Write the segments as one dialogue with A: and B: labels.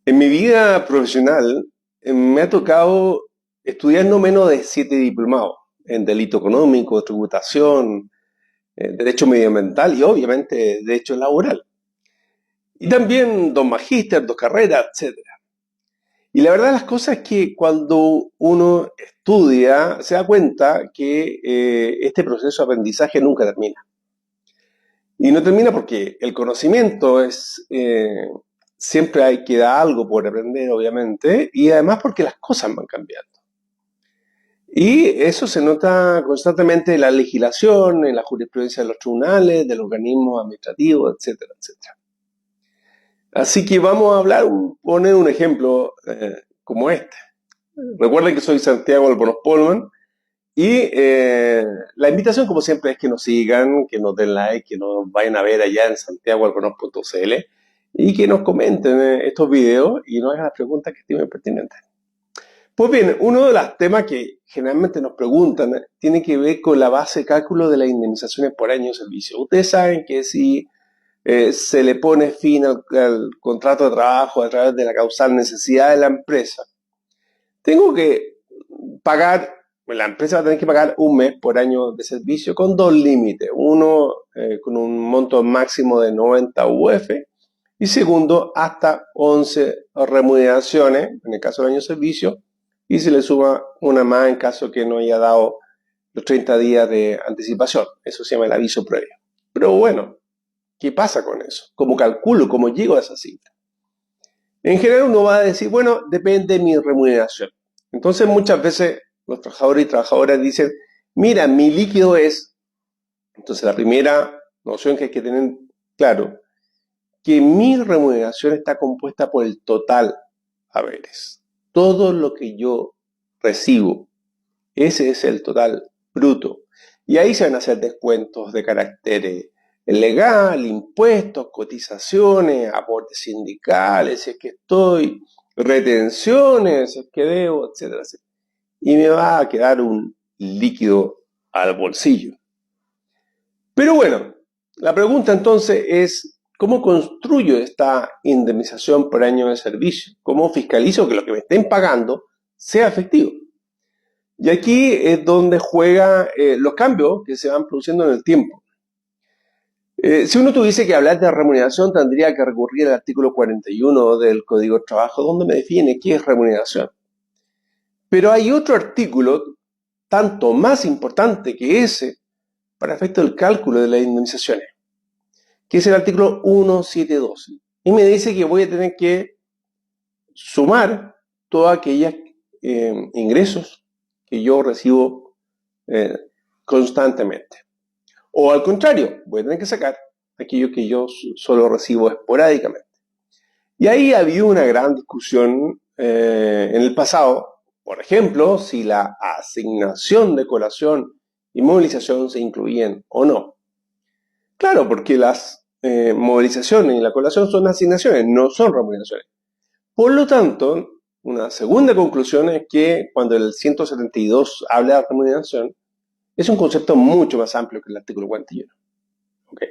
A: En mi vida profesional me ha tocado estudiar no menos de 7 diplomados en delito económico, tributación, derecho medioambiental y obviamente derecho laboral. Y también 2 magíster, 2 carreras, etcétera. Y la verdad de las cosas es que cuando uno estudia se da cuenta que este proceso de aprendizaje nunca termina. Y no termina porque el conocimiento siempre hay que dar algo por aprender, obviamente, y además porque las cosas van cambiando. Y eso se nota constantemente en la legislación, en la jurisprudencia de los tribunales, de los organismos administrativos, etcétera, etcétera. Así que vamos a poner un ejemplo como este. Recuerden que soy Santiago Albornoz Polman y la invitación, como siempre, es que nos sigan, que nos den like, que nos vayan a ver allá en santiagoalbornoz.cl y que nos comenten estos videos y nos hagan las preguntas que estimen pertinentes. Pues bien, uno de los temas que generalmente nos preguntan tiene que ver con la base de cálculo de las indemnizaciones por año de servicio. Ustedes saben que si se le pone fin al contrato de trabajo a través de la causal necesidad de la empresa, tengo que pagar, la empresa va a tener que pagar un mes por año de servicio con dos límites. Uno con un monto máximo de 90 UF y segundo hasta 11 remuneraciones en el caso del año de servicio y se le suma una más en caso que no haya dado los 30 días de anticipación. Eso se llama el aviso previo. Pero bueno, ¿qué pasa con eso? ¿Cómo calculo? ¿Cómo llego a esa cifra? En general uno va a decir, bueno, depende de mi remuneración. Entonces muchas veces los trabajadores y trabajadoras dicen, mira, mi líquido es... Entonces la primera noción que hay que tener claro, que mi remuneración está compuesta por el total haberes. Todo lo que yo recibo, ese es el total bruto. Y ahí se van a hacer descuentos de carácter legal, impuestos, cotizaciones, aportes sindicales, si es que estoy, retenciones, si es que debo, etcétera, etcétera. Y me va a quedar un líquido al bolsillo. Pero bueno, la pregunta entonces es, ¿cómo construyo esta indemnización por año de servicio? ¿Cómo fiscalizo que lo que me estén pagando sea efectivo? Y aquí es donde juegan los cambios que se van produciendo en el tiempo. Si uno tuviese que hablar de remuneración, tendría que recurrir al artículo 41 del Código de Trabajo, donde me define qué es remuneración. Pero hay otro artículo, tanto más importante que ese, para efecto del cálculo de las indemnizaciones, que es el artículo 172. Y me dice que voy a tener que sumar todos aquellos ingresos que yo recibo constantemente. O al contrario, voy a tener que sacar aquello que yo solo recibo esporádicamente. Y ahí había una gran discusión en el pasado. Por ejemplo, si la asignación de colación y movilización se incluían o no. Claro, porque las movilizaciones y la colación son asignaciones, no son remuneraciones. Por lo tanto, una segunda conclusión es que cuando el 172 habla de remuneración, es un concepto mucho más amplio que el artículo 41. ¿Okay?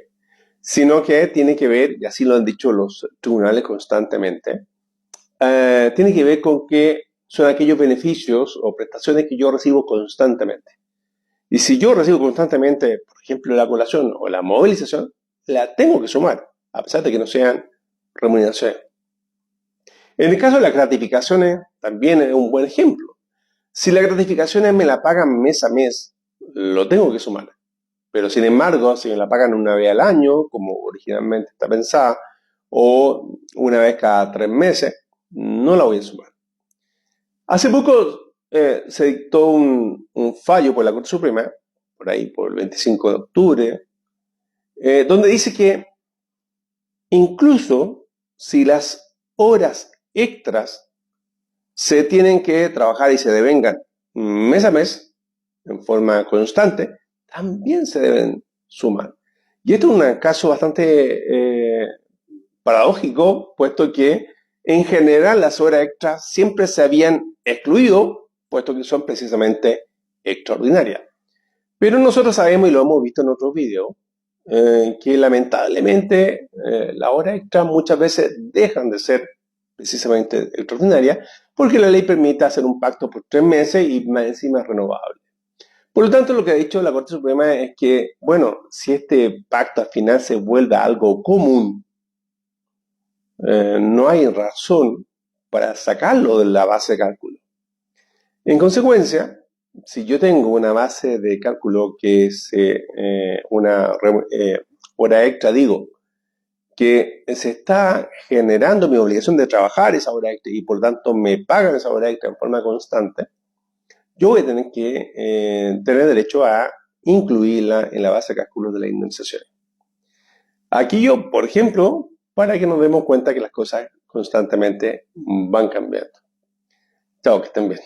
A: Sino que tiene que ver, y así lo han dicho los tribunales constantemente, tiene que ver con que son aquellos beneficios o prestaciones que yo recibo constantemente. Y si yo recibo constantemente, por ejemplo, la colación o la movilización, la tengo que sumar, a pesar de que no sean remuneraciones. En el caso de las gratificaciones, también es un buen ejemplo. Si las gratificaciones me la pagan mes a mes, lo tengo que sumar. Pero sin embargo, si me la pagan una vez al año, como originalmente está pensada, o una vez cada 3 meses, no la voy a sumar. Hace poco se dictó un fallo por la Corte Suprema, por ahí por el 25 de octubre, donde dice que incluso si las horas extras se tienen que trabajar y se devengan mes a mes, en forma constante, también se deben sumar. Y esto es un caso bastante paradójico, puesto que en general las horas extras siempre se habían excluido, puesto que son precisamente extraordinarias. Pero nosotros sabemos, y lo hemos visto en otros videos, que lamentablemente las horas extras muchas veces dejan de ser precisamente extraordinaria, porque la ley permite hacer un pacto por 3 meses y más encima es renovable. Por lo tanto, lo que ha dicho la Corte Suprema es que, bueno, si este pacto al final se vuelve algo común, no hay razón para sacarlo de la base de cálculo. En consecuencia, si yo tengo una base de cálculo que es una hora extra, digo, que se está generando mi obligación de trabajar esa hora extra y por tanto me pagan esa hora extra en forma constante, yo voy a tener que tener derecho a incluirla en la base de cálculo de la indemnización. Aquí yo, por ejemplo, para que nos demos cuenta que las cosas constantemente van cambiando. Chao, que estén bien.